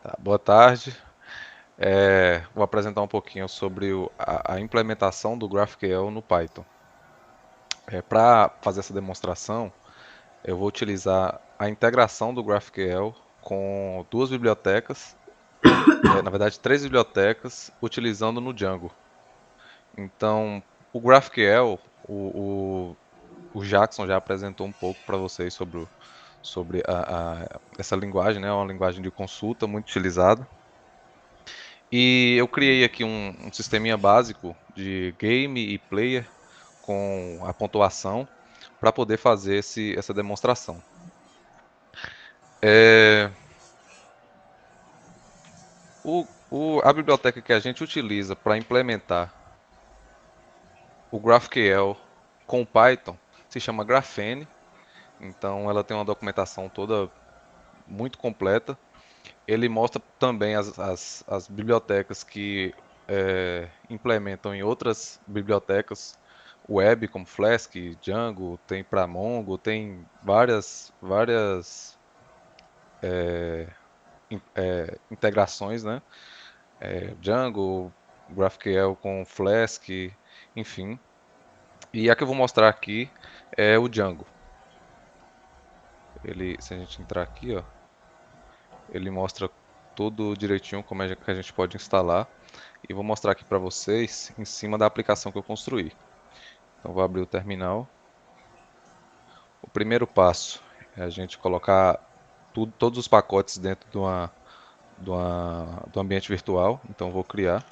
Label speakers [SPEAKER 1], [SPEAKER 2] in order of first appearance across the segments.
[SPEAKER 1] Tá, boa tarde. Vou apresentar um pouquinho sobre a implementação do GraphQL no Python. Para fazer essa demonstração, eu vou utilizar a integração do GraphQL com duas bibliotecas, na verdade três bibliotecas, utilizando no Django. Então, o GraphQL, o Jackson já apresentou um pouco para vocês sobre essa linguagem, né? É uma linguagem de consulta muito utilizada. E eu criei aqui um sisteminha básico de game e player com a pontuação para poder fazer essa demonstração. É, a biblioteca que a gente utiliza para implementar o GraphQL com Python se chama Graphene. Então ela tem uma documentação toda muito completa. Ele mostra também as bibliotecas que implementam em outras bibliotecas web, como Flask, Django, tem para Mongo, tem várias integrações, né? Django, GraphQL com Flask, enfim. E a que eu vou mostrar aqui é o Django. Se a gente entrar aqui, ó, ele mostra tudo direitinho como é que a gente pode instalar. E vou mostrar aqui para vocês em cima da aplicação que eu construí. Então vou abrir o terminal. O primeiro passo é a gente colocar todos os pacotes dentro do ambiente virtual. Então vou criar.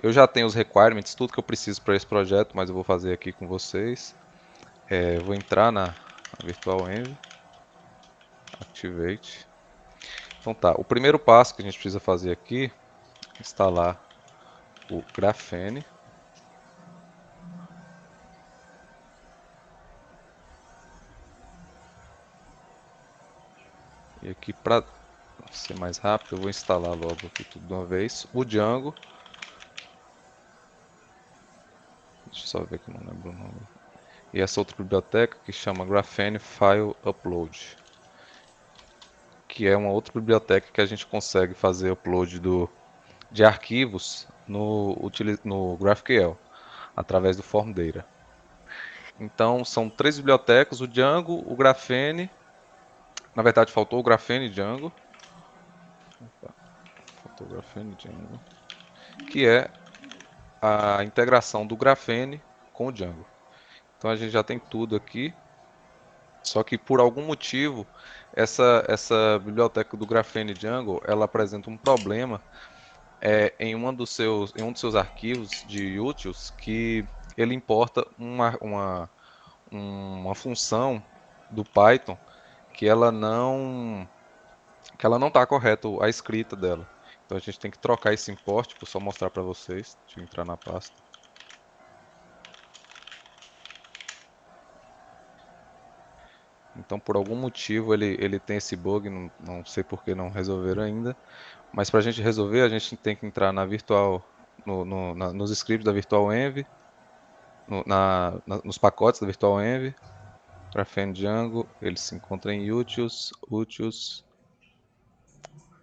[SPEAKER 1] Eu já tenho os requirements, tudo que eu preciso para esse projeto, mas eu vou fazer aqui com vocês. Vou entrar na Virtual Env, Activate. Então tá, o primeiro passo que a gente precisa fazer aqui é instalar o Graphene. E aqui para ser mais rápido, eu vou instalar logo aqui tudo de uma vez. O Django. Deixa eu só ver que eu não lembro o nome. E essa outra biblioteca que chama Graphene File Upload, que é uma outra biblioteca que a gente consegue fazer upload de arquivos no GraphQL, através do Form Data. Então são três bibliotecas, o Django, o Graphene, na verdade faltou o Graphene Django, faltou o Graphene Django, que é a integração do Graphene com o Django. Então a gente já tem tudo aqui, só que por algum motivo essa biblioteca do Graphene Django ela apresenta um problema em um dos seus arquivos de utils que ele importa uma função do Python que ela não está correta a escrita dela. Então a gente tem que trocar esse import, vou só mostrar para vocês. Deixa eu entrar na pasta. Então por algum motivo ele tem esse bug, não sei por que não resolveram ainda. Mas para a gente resolver, a gente tem que entrar na virtual, nos scripts da Virtual Env, nos pacotes da Virtual Env, Graphene Django, ele se encontra em utils,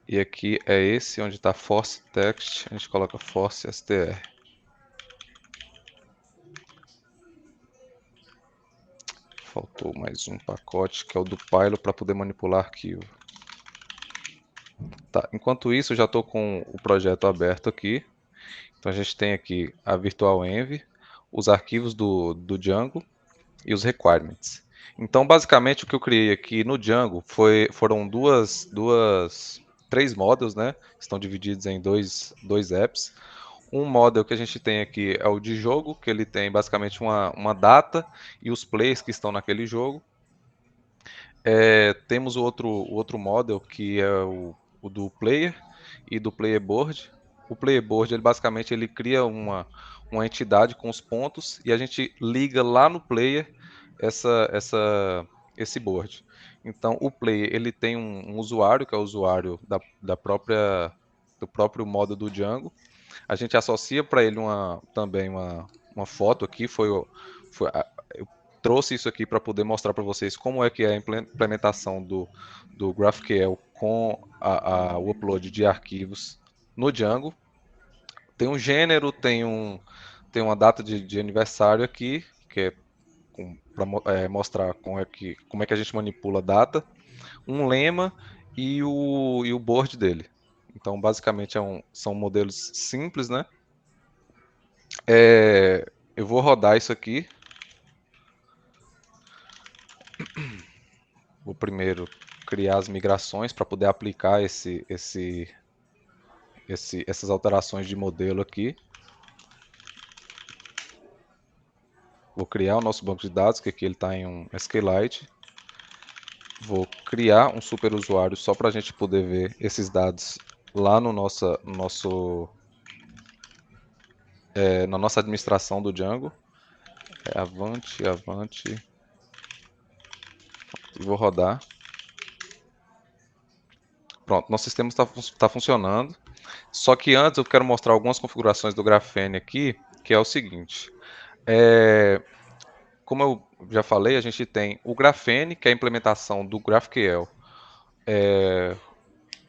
[SPEAKER 1] e aqui é esse onde está force text, a gente coloca force str. Faltou mais um pacote que é o do Pylo para poder manipular arquivo. Tá, enquanto isso, eu já estou com o projeto aberto aqui. Então a gente tem aqui a Virtual Env, os arquivos do Django e os requirements. Então, basicamente, o que eu criei aqui no Django foram três models, né? Estão divididos em dois apps. Um model que a gente tem aqui é o de jogo, que ele tem basicamente uma data e os players que estão naquele jogo. Temos o outro model que é o do player e do player board. O player board, ele basicamente ele cria uma entidade com os pontos e a gente liga lá no player esse board. Então o player ele tem um usuário que é o usuário do próprio modo do Django. A gente associa para ele também uma foto aqui. trouxe isso aqui para poder mostrar para vocês como é que é a implementação do GraphQL com o upload de arquivos no Django. Tem um gênero, tem uma data de aniversário aqui, que é para mostrar como é que a gente manipula a data, um lema e o board dele. Então, basicamente, são modelos simples, né? Eu vou rodar isso aqui. Vou primeiro criar as migrações para poder aplicar essas alterações de modelo aqui. Vou criar o nosso banco de dados, que aqui ele está em um SQLite. Vou criar um super usuário só para a gente poder ver esses dados lá no na nossa administração do Django. Avante. E vou rodar. Pronto, nosso sistema está funcionando. Só que antes eu quero mostrar algumas configurações do Grafene aqui, que é o seguinte. Como eu já falei, a gente tem o Grafene, que é a implementação do GraphQL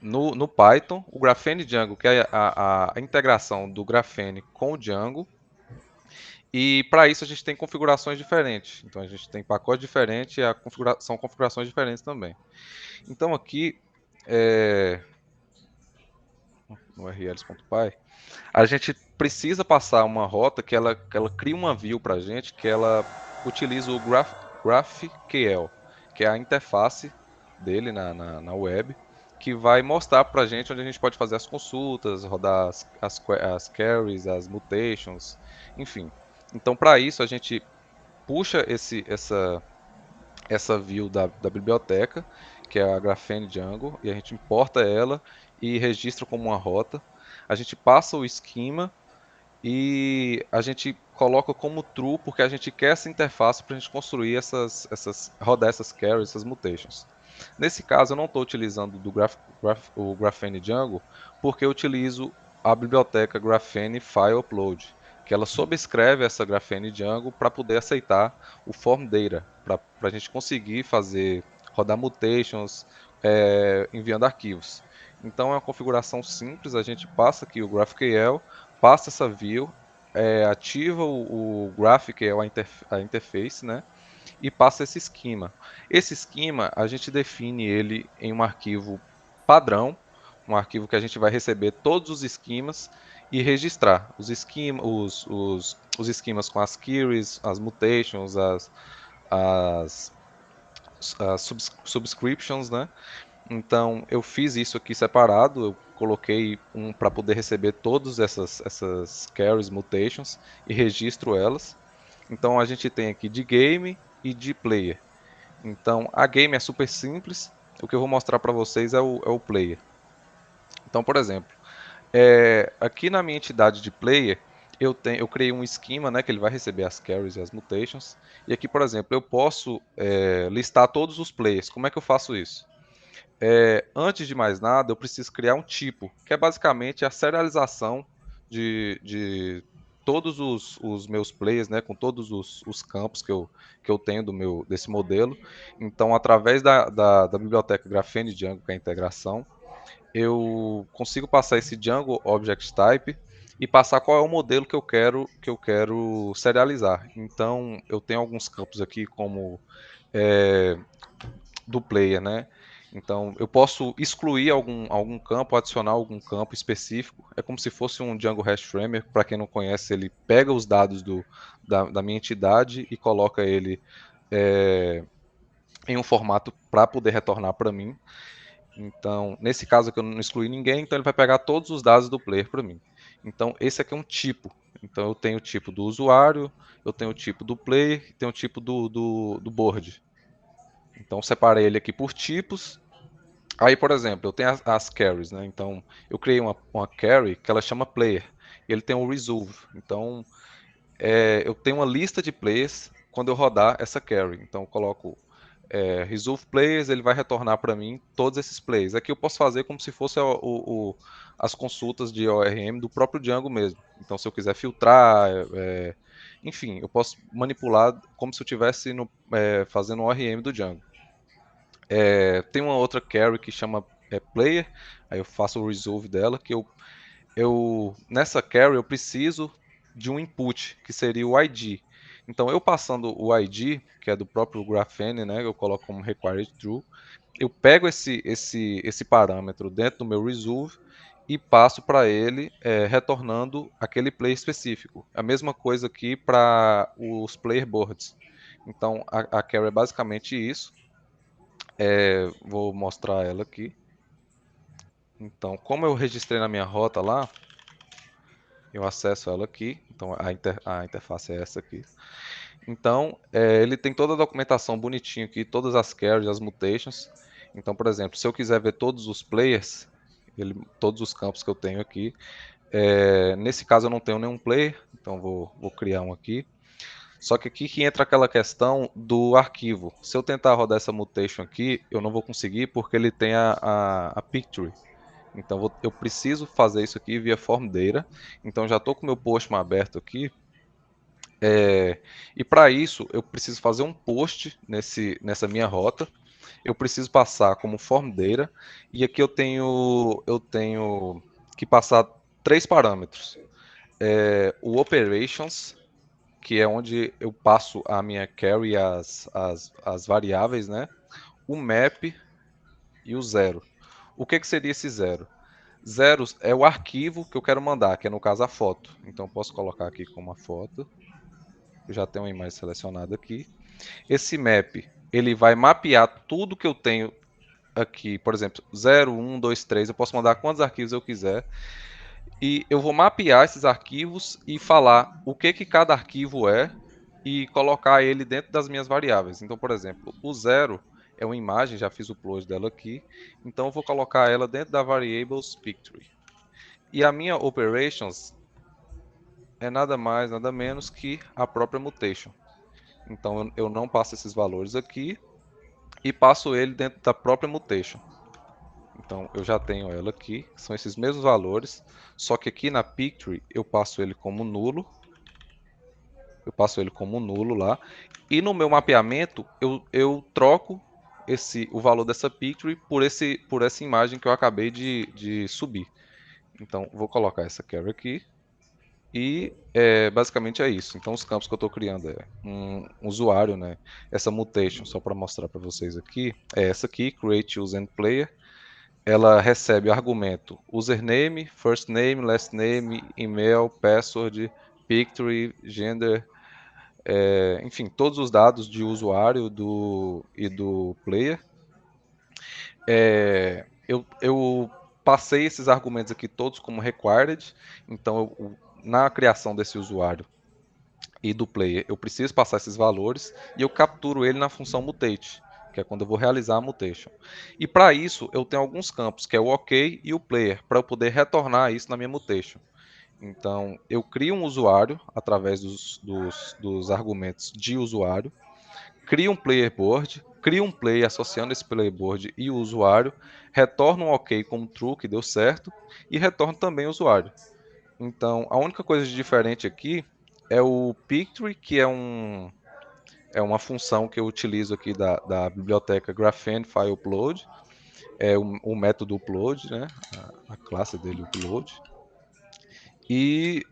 [SPEAKER 1] no Python, o Grafene Django, que é a integração do Grafene com o Django. E para isso a gente tem configurações diferentes. Então a gente tem pacote diferente e são configurações diferentes também. Então aqui no rls.py, a gente precisa passar uma rota que ela cria uma view para a gente, que ela utiliza o GraphQL, que é a interface dele na web, que vai mostrar para a gente onde a gente pode fazer as consultas, rodar as queries, as mutations, enfim. Então, para isso, a gente puxa essa view da biblioteca, que é a Graphene Django, e a gente importa ela e registra como uma rota. A gente passa o esquema e a gente coloca como true porque a gente quer essa interface para a gente construir rodar essas carries, essas mutations. Nesse caso, eu não estou utilizando o Graphene Django porque eu utilizo a biblioteca Graphene File Upload, que ela sobrescreve essa Graphene Django para poder aceitar o form data, para a gente conseguir rodar mutations enviando arquivos. Então é uma configuração simples, a gente passa aqui o GraphQL, passa essa view, ativa o Graph, que é a interface, né? E passa esse esquema. Esse esquema a gente define ele em um arquivo padrão, um arquivo que a gente vai receber todos os esquemas e registrar os esquemas com as queries, as mutations, as, as subscriptions, né? Então eu fiz isso aqui separado, eu coloquei um para poder receber todas essas carries, mutations e registro elas. Então a gente tem aqui de game e de player. Então a game é super simples, o que eu vou mostrar para vocês é o player. Então, por exemplo, aqui na minha entidade de player, eu criei um esquema, né, que ele vai receber as carries e as mutations. E aqui, por exemplo, eu posso listar todos os players. Como é que eu faço isso? Antes de mais nada, eu preciso criar um tipo, que é basicamente a serialização de todos os meus players, né, com todos os campos que eu tenho desse modelo. Então, através da biblioteca Graphene Django, que é a integração, eu consigo passar esse Django Object Type e passar qual é o modelo que eu quero serializar. Então, eu tenho alguns campos aqui como do player, né? Então, eu posso excluir algum campo, adicionar algum campo específico. É como se fosse um Django Hash Framer. Para quem não conhece, ele pega os dados da minha entidade e coloca ele em um formato para poder retornar para mim. Então, nesse caso aqui eu não excluí ninguém, então ele vai pegar todos os dados do player para mim. Então, esse aqui é um tipo. Então, eu tenho o tipo do usuário, eu tenho o tipo do player e tenho o tipo do board. Então, separei ele aqui por tipos. Aí, por exemplo, eu tenho as carries, né? Então, eu criei uma carry que ela chama player. E ele tem um resolve. Então, eu tenho uma lista de players quando eu rodar essa carry. Então, eu coloco Resolve Players, ele vai retornar para mim todos esses players. Aqui eu posso fazer como se fosse as consultas de ORM do próprio Django mesmo. Então, se eu quiser filtrar, enfim, eu posso manipular como se eu estivesse fazendo um ORM do Django. Tem uma outra carry que chama Player, aí eu faço o resolve dela, que nessa carry eu preciso de um input, que seria o ID. Então, eu passando o ID, que é do próprio Graphene, né, eu coloco como required true, eu pego esse parâmetro dentro do meu resolve e passo para ele, retornando aquele player específico. A mesma coisa aqui para os player boards. Então, a carry é basicamente isso. Vou mostrar ela aqui. Então, como eu registrei na minha rota lá, eu acesso ela aqui. Então, a interface é essa aqui. Então, ele tem toda a documentação bonitinho aqui, todas as carries, as mutations. Então, por exemplo, se eu quiser ver todos os players, todos os campos que eu tenho aqui, nesse caso eu não tenho nenhum player, então vou criar um aqui. Só que aqui que entra aquela questão do arquivo. Se eu tentar rodar essa mutation aqui, eu não vou conseguir porque ele tem a picture. Então eu preciso fazer isso aqui via form data. Então já estou com o meu Postman aberto aqui. E para isso eu preciso fazer um post nessa minha rota. Eu preciso passar como form data. E aqui eu tenho que passar três parâmetros. O operations, que é onde eu passo a minha carry as variáveis, né? O map e o zero. O que seria esse zero? Zeros é o arquivo que eu quero mandar, que é no caso a foto. Então eu posso colocar aqui como uma foto. Eu já tenho uma imagem selecionada aqui. Esse map, ele vai mapear tudo que eu tenho aqui. Por exemplo, 0, 1, 2, 3. Eu posso mandar quantos arquivos eu quiser. E eu vou mapear esses arquivos e falar o que cada arquivo é e colocar ele dentro das minhas variáveis. Então, por exemplo, o 0 é uma imagem, já fiz o upload dela aqui. Então eu vou colocar ela dentro da variables picture. E a minha operations é nada mais, nada menos que a própria mutation. Então eu não passo esses valores aqui e passo ele dentro da própria mutation. Então eu já tenho ela aqui, são esses mesmos valores, só que aqui na picture eu passo ele como nulo. Eu passo ele como nulo lá. E no meu mapeamento eu troco o valor dessa picture por essa imagem que eu acabei de subir. Então vou colocar essa carry aqui. E basicamente é isso. Então os campos que eu estou criando é um usuário, né? Essa mutation, só para mostrar para vocês aqui, é essa aqui, create user and player. Ela recebe o argumento username, first name, last name, email, password, picture, gender, enfim, todos os dados de usuário e do player. Eu passei esses argumentos aqui todos como required, então na criação desse usuário e do player, eu preciso passar esses valores e eu capturo ele na função mutate, que é quando eu vou realizar a mutation. E para isso, eu tenho alguns campos, que é o OK e o player, para eu poder retornar isso na minha mutation. Então, eu crio um usuário através dos argumentos de usuário, crio um player board, crio um player associando esse player board e o usuário, retorno um OK como true, que deu certo, e retorno também o usuário. Então, a única coisa de diferente aqui é o picture, que é uma função que eu utilizo aqui da biblioteca Graphene File Upload, é o método upload, né? A classe dele upload. E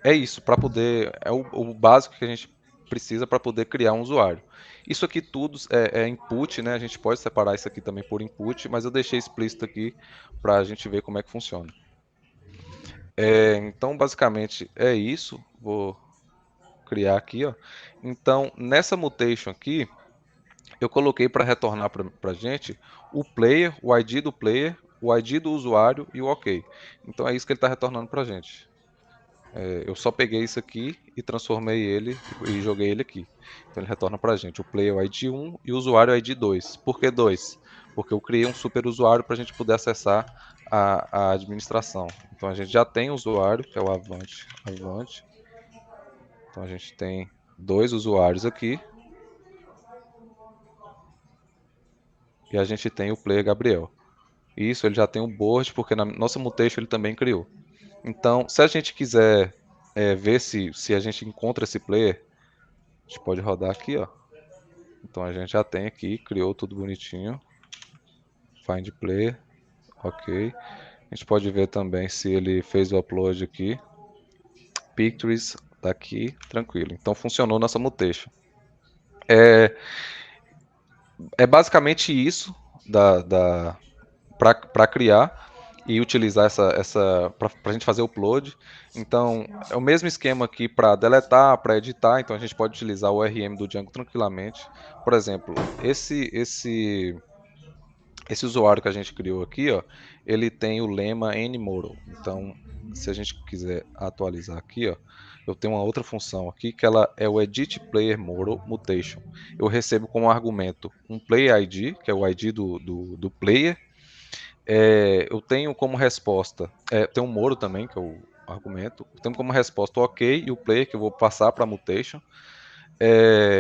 [SPEAKER 1] é isso, para poder o básico que a gente precisa para poder criar um usuário. Isso aqui tudo é input, né? A gente pode separar isso aqui também por input, mas eu deixei explícito aqui para a gente ver como é que funciona. Então, basicamente é isso. Vou criar aqui, ó. Então, nessa mutation aqui, eu coloquei para retornar para a gente o player, o ID do player, o ID do usuário e o OK. Então é isso que ele está retornando para a gente. Eu só peguei isso aqui e transformei ele e joguei ele aqui. Então ele retorna para a gente o player o ID 1 e o usuário o ID 2. Por que 2? Porque eu criei um super usuário para a gente poder acessar a administração. Então a gente já tem o usuário, que é o Avante. Então a gente tem dois usuários aqui. e a gente tem o player Gabriel. Isso, ele já tem o board, porque na nossa mutation ele também criou. Então, se a gente quiser ver se a gente encontra esse player, a gente pode rodar aqui, ó. Então a gente já tem aqui, criou tudo bonitinho. Find player, ok. A gente pode ver também se ele fez o upload aqui. Pictures, tá aqui, tranquilo. Então funcionou nossa mutation. É basicamente isso para criar e utilizar essa para a gente fazer o upload. Então é o mesmo esquema aqui para deletar, para editar. Então a gente pode utilizar o RM do Django tranquilamente. Por exemplo, esse usuário que a gente criou aqui, ó, ele tem o lema NModal. Então, se a gente quiser atualizar aqui, ó, eu tenho uma outra função aqui que ela é o Edit Player Modal Mutation. Eu recebo como argumento um Player ID, que é o ID do player. Eu tenho como resposta, tem um Modal também, que é o argumento. Eu tenho como resposta o OK e o player que eu vou passar para a mutation.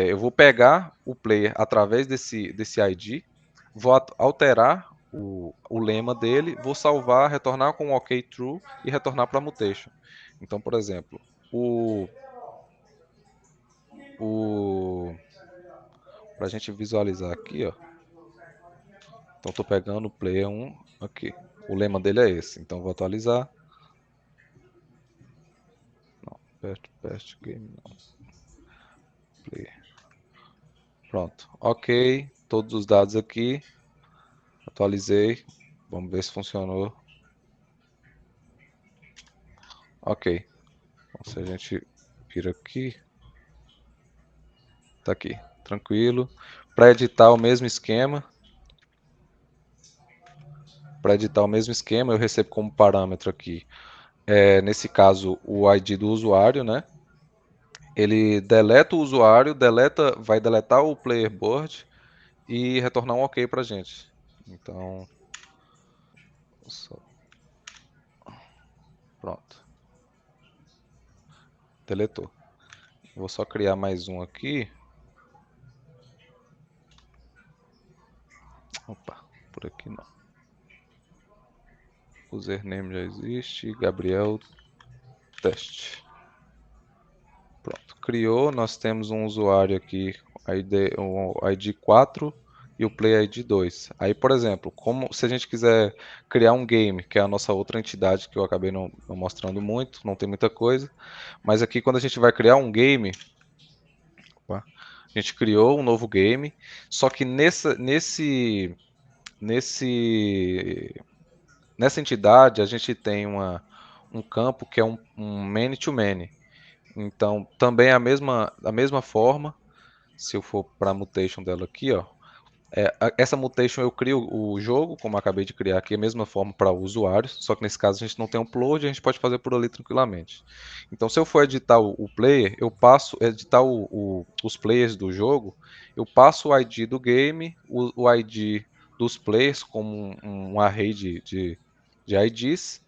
[SPEAKER 1] Eu vou pegar o player através desse ID, vou alterar o lema dele, vou salvar, retornar com OK true e retornar para a mutation. Então, por exemplo, para a gente visualizar aqui, ó. Então, estou pegando o player 1 aqui. O lema dele é esse. Então, vou atualizar. Não, past game não. Player. Pronto. Ok. Todos os dados aqui. Atualizei. Vamos ver se funcionou. Ok. Então, se a gente vir aqui, tá aqui, tranquilo. Para editar o mesmo esquema, eu recebo como parâmetro aqui, nesse caso, o ID do usuário, né? Ele deleta o usuário, vai deletar o player board e retornar um OK pra gente. Então, pronto, deletou. Vou só criar mais um aqui. Opa, por aqui não. Username já existe, Gabriel teste. Pronto, criou, nós temos um usuário aqui, o ID 4 e o Play ID 2. Aí, por exemplo, se a gente quiser criar um game, que é a nossa outra entidade que eu acabei não mostrando muito, não tem muita coisa, mas aqui quando a gente vai criar um game, a gente criou um novo game, só que nessa entidade a gente tem um campo que é um many-to-many. Então, também é da mesma forma, se eu for para a mutation dela aqui, ó, essa mutation eu crio o jogo, como eu acabei de criar aqui, a mesma forma para usuários, só que nesse caso a gente não tem upload, a gente pode fazer por ali tranquilamente. Então, se eu for editar o player, eu passo, editar os players do jogo, eu passo o ID do game, o ID dos players, como um array de IDs,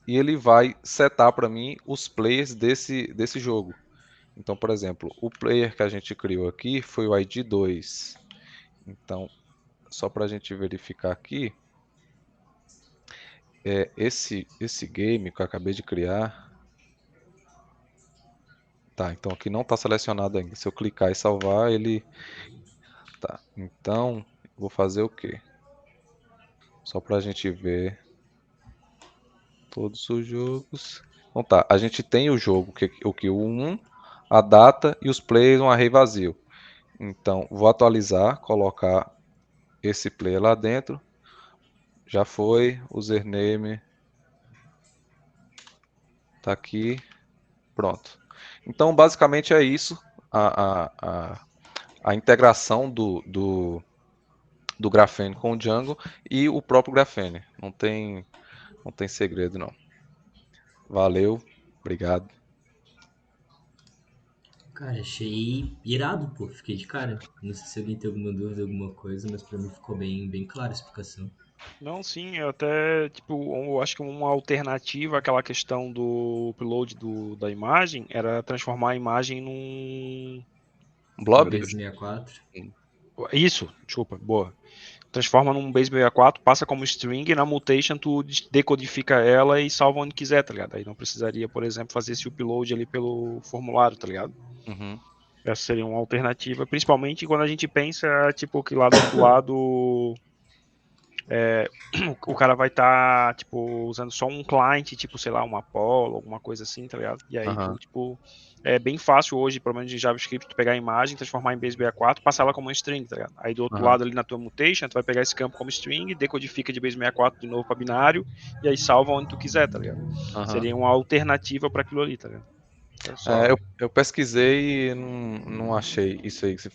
[SPEAKER 1] e ele vai setar para mim os players desse jogo. Então, por exemplo, o player que a gente criou aqui foi o ID 2. Então, só para a gente verificar aqui, esse game que eu acabei de criar. Tá, então aqui não está selecionado ainda. Se eu clicar e salvar, ele. Tá, então vou fazer o quê? Só para a gente ver todos os jogos. Então tá, a gente tem o jogo, o 1, a data e os players, um array vazio. Então, vou atualizar, colocar esse player lá dentro. Já foi, username tá aqui, pronto. Então, basicamente é isso, a integração do Graphene com o Django e o próprio Graphene. Não tem segredo não. Valeu, obrigado.
[SPEAKER 2] Cara, achei irado, pô. Fiquei de cara. Não sei se alguém tem alguma dúvida, alguma coisa, mas pra mim ficou bem clara a explicação.
[SPEAKER 3] Não, sim, eu até, tipo, eu acho que uma alternativa àquela questão do upload da imagem era transformar a imagem num.
[SPEAKER 1] Blob?
[SPEAKER 2] Base 64.
[SPEAKER 3] Isso, desculpa, boa. Transforma num base 64, passa como string, e na mutation tu decodifica ela e salva onde quiser, tá ligado? Aí não precisaria, por exemplo, fazer esse upload ali pelo formulário, tá ligado?
[SPEAKER 1] Uhum.
[SPEAKER 3] Essa seria uma alternativa, principalmente quando a gente pensa, tipo, que lá do outro lado o cara vai estar, tipo, usando só um client, tipo, sei lá, um Apollo, alguma coisa assim, tá ligado? E aí tu,
[SPEAKER 1] Aham.
[SPEAKER 3] tipo, é bem fácil hoje, pelo menos em JavaScript, tu pegar a imagem, transformar em base 64, passar ela como uma string, tá ligado? Aí do outro
[SPEAKER 1] Aham.
[SPEAKER 3] lado ali na tua mutation, tu vai pegar esse campo como string, decodifica de base 64 de novo para binário, e aí salva onde tu quiser, tá ligado?
[SPEAKER 1] Aham.
[SPEAKER 3] Seria uma alternativa para aquilo ali, tá ligado? É
[SPEAKER 1] É,
[SPEAKER 3] só.
[SPEAKER 1] eu pesquisei e não achei isso aí que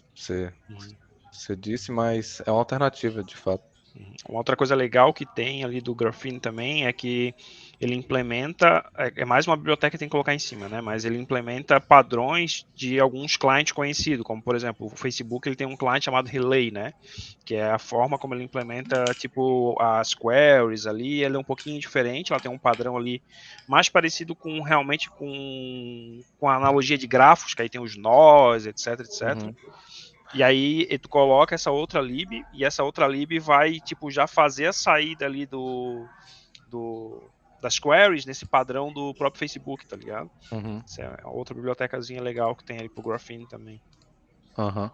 [SPEAKER 3] Uhum.
[SPEAKER 1] você disse, mas é uma alternativa, de fato.
[SPEAKER 3] Uma outra coisa legal que tem ali do Graphene também é que ele implementa, é mais uma biblioteca que tem que colocar em cima, né? Mas ele implementa padrões de alguns clientes conhecidos, como por exemplo, o Facebook ele tem um cliente chamado Relay, né? Que é a forma como ele implementa, tipo, as queries ali, ela é um pouquinho diferente, ela tem um padrão ali mais parecido com realmente com a analogia de grafos, que aí tem os nós, etc, etc.
[SPEAKER 1] Uhum.
[SPEAKER 3] E aí tu coloca essa outra lib e essa outra lib vai tipo já fazer a saída ali do das queries nesse padrão do próprio Facebook, tá ligado?
[SPEAKER 1] Uhum.
[SPEAKER 3] Essa é outra bibliotecazinha legal que tem ali pro Graphene também.
[SPEAKER 1] Aham.